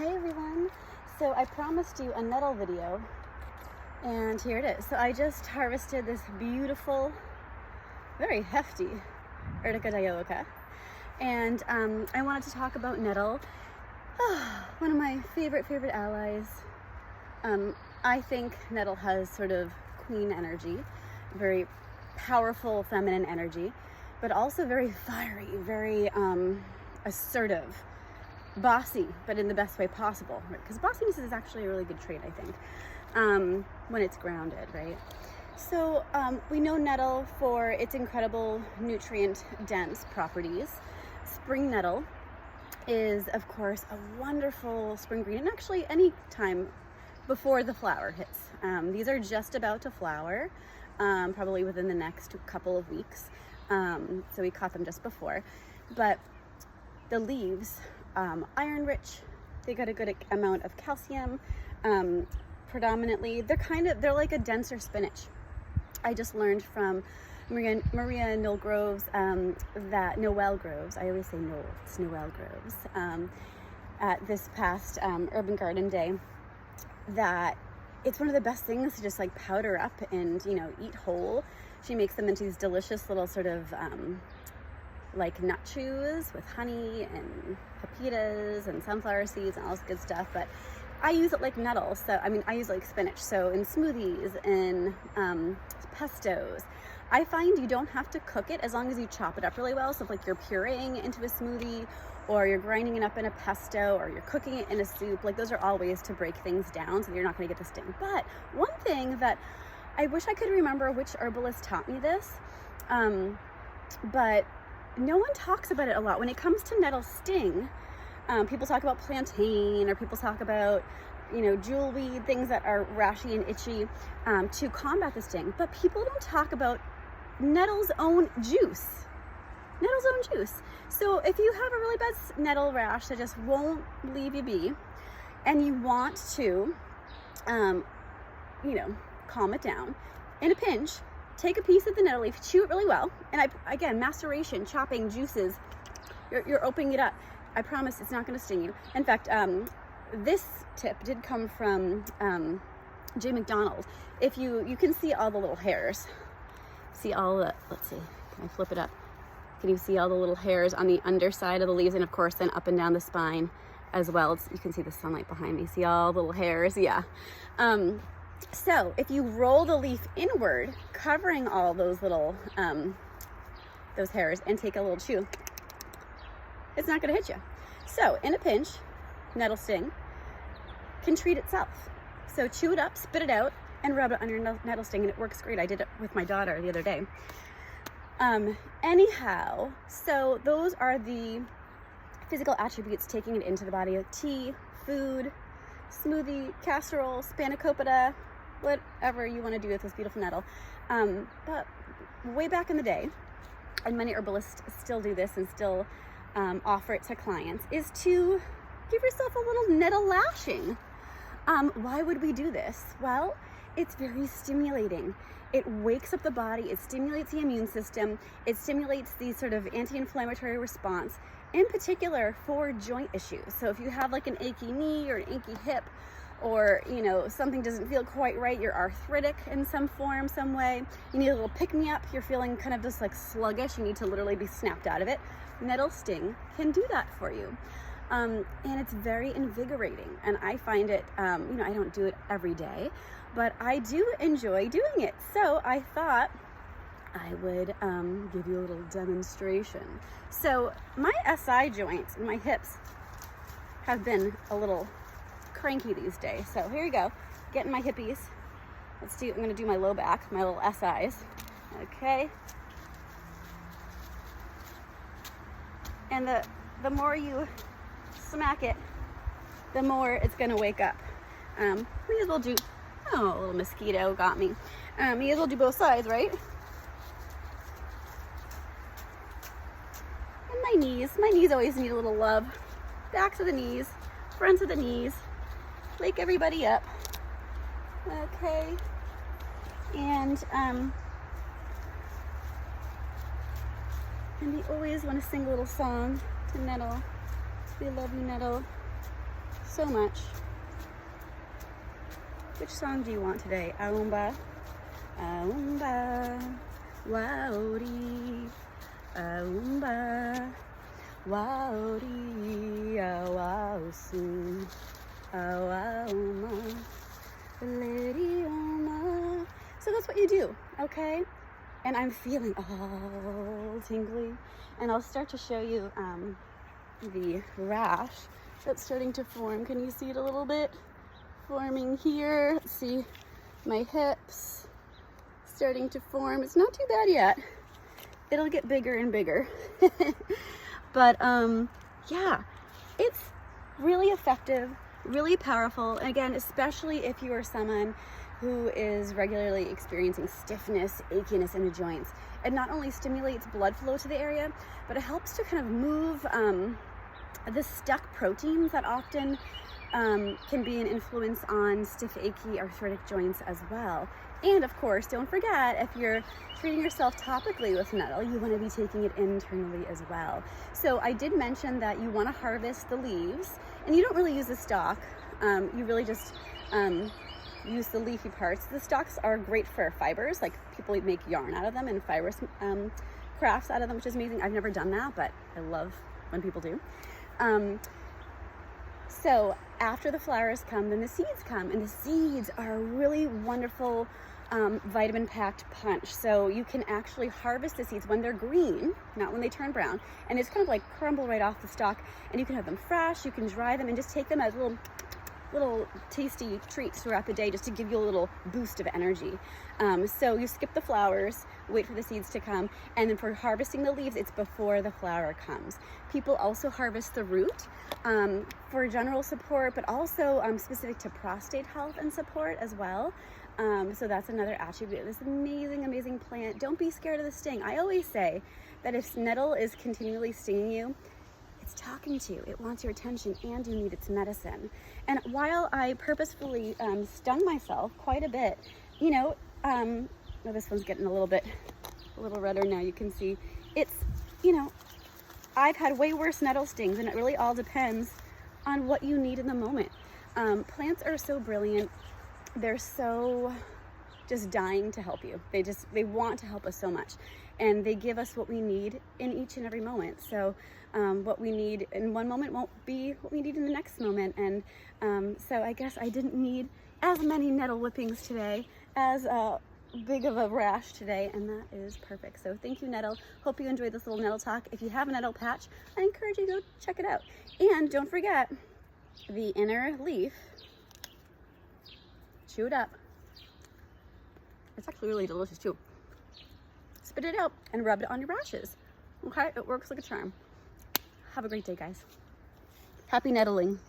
Hey everyone! So I promised you a nettle video, and here it is. So I just harvested this beautiful, very hefty Urtica dioica, and I wanted to talk about nettle. One of my favorite allies. I think nettle has sort of queen energy, very powerful feminine energy, but also very fiery, very assertive, bossy, but in the best way possible, because bossiness is actually a really good trait, I think, when it's grounded, right? So we know nettle for its incredible nutrient dense properties. Spring nettle is, of course, a wonderful spring green, and actually any time before the flower hits. These are just about to flower, probably within the next couple of weeks. So we caught them just before, but the leaves, iron rich, they got a good amount of calcium. Predominantly, they're like a denser spinach. I just learned from Maria Noel Groves, Noel Groves, I always say Noel, it's Noel Groves, at this past Urban Garden Day, that it's one of the best things to just like powder up and, you know, eat whole. She makes them into these delicious little sort of like nut chews with honey and pepitas and sunflower seeds and all this good stuff. But I use it like nettle, so I mean I use it like spinach, so in smoothies, in pestos. I find you don't have to cook it as long as you chop it up really well. So if like you're pureeing into a smoothie, or you're grinding it up in a pesto, or you're cooking it in a soup, like those are all ways to break things down so that you're not going to get the sting. But one thing that I wish I could remember which herbalist taught me this, but no one talks about it a lot. When it comes to nettle sting, people talk about plantain, or people talk about, you know, jewelweed, things that are rashy and itchy to combat the sting. But people don't talk about nettle's own juice. Nettle's own juice. So if you have a really bad nettle rash that just won't leave you be, and you want to, you know, calm it down, in a pinch, take a piece of the nettle leaf, chew it really well, and again, maceration, chopping juices, you're opening it up. I promise it's not going to sting you. In fact, this tip did come from Jay McDonald. If you can see all the little hairs, see all the, let's see, can I flip it up? Can you see all the little hairs on the underside of the leaves, and of course then up and down the spine as well? You can see the sunlight behind me. See all the little hairs? Yeah. So if you roll the leaf inward, covering all those little, those hairs, and take a little chew, it's not going to hit you. So in a pinch, nettle sting can treat itself. So chew it up, spit it out, and rub it on your nettle sting, and it works great. I did it with my daughter the other day. Anyhow, so those are the physical attributes taking it into the body: of tea, food, smoothie, casserole, spanakopita, whatever you want to do with this beautiful nettle. But way back in the day, and many herbalists still do this and still offer it to clients, is to give yourself a little nettle lashing. Why would we do this? Well, it's very stimulating. It wakes up the body, it stimulates the immune system, it stimulates the sort of anti-inflammatory response, in particular for joint issues. So if you have like an achy knee or an achy hip, or, you know, something doesn't feel quite right, you're arthritic in some form, some way, you need a little pick-me-up, you're feeling kind of just like sluggish, you need to literally be snapped out of it, nettle sting can do that for you. And it's very invigorating, and I find it, you know, I don't do it every day, but I do enjoy doing it. So I thought I would give you a little demonstration. So my SI joints and my hips have been a little cranky these days. So here you go, getting my hippies. I'm gonna do my low back, my little SIs. Okay. And the more you smack it, the more it's gonna wake up. We as well do, oh, a little mosquito got me. May as well do both sides, right? And my knees always need a little love. Backs of the knees, fronts of the knees, wake everybody up. Okay, and we always want to sing a little song to nettle. We love you, nettle. so much. Which song do you want today? Aumba, aumba, waori, aumba, waori, awausu, awauma, lady oma. So that's what you do, okay? And I'm feeling all tingly, and I'll start to show you the rash that's starting to form. Can you see it a little bit? Forming here. Let's see, my hips starting to form. It's not too bad yet. It'll get bigger and bigger. But yeah, it's really effective, really powerful. And again, especially if you are someone who is regularly experiencing stiffness, achiness in the joints. It not only stimulates blood flow to the area, but it helps to kind of move the stuck proteins that often can be an influence on stiff, achy, arthritic joints as well. And of course, don't forget, if you're treating yourself topically with Nettle, you want to be taking it internally as well. So I did mention that you want to harvest the leaves, and you don't really use the stalk. You really just use the leafy parts. The stalks are great for fibers, like people make yarn out of them and fibrous crafts out of them, which is amazing. I've never done that, but I love when people do. So after the flowers come, then the seeds come, and the seeds are a really wonderful vitamin-packed punch. So you can actually harvest the seeds when they're green, not when they turn brown, and it's kind of like crumble right off the stalk, and you can have them fresh, you can dry them, and just take them as little tasty treats throughout the day, just to give you a little boost of energy. So you skip the flowers, wait for the seeds to come, and then for harvesting the leaves, it's before the flower comes. People also harvest the root for general support, but also specific to prostate health and support as well. So that's another attribute of this amazing, amazing plant. Don't be scared of the sting. I always say that if Nettle is continually stinging you, it's talking to you, it wants your attention, and you need its medicine. And while I purposefully stung myself quite a bit, you know, oh, this one's getting a little redder now, you can see. It's, you know, I've had way worse nettle stings, and it really all depends on what you need in the moment. Plants are so brilliant. They're so just dying to help you. They want to help us so much, and they give us what we need in each and every moment. So what we need in one moment won't be what we need in the next moment. And so I guess I didn't need as many nettle whippings today, as big of a rash today, and that is perfect. So thank you, Nettle. Hope you enjoyed this little nettle talk. If you have a nettle patch, I encourage you to go check it out. And don't forget the inner leaf. Chew it up. It's actually really delicious too. Spit it out and rub it on your rashes. Okay, it works like a charm. Have a great day, guys. Happy nettling.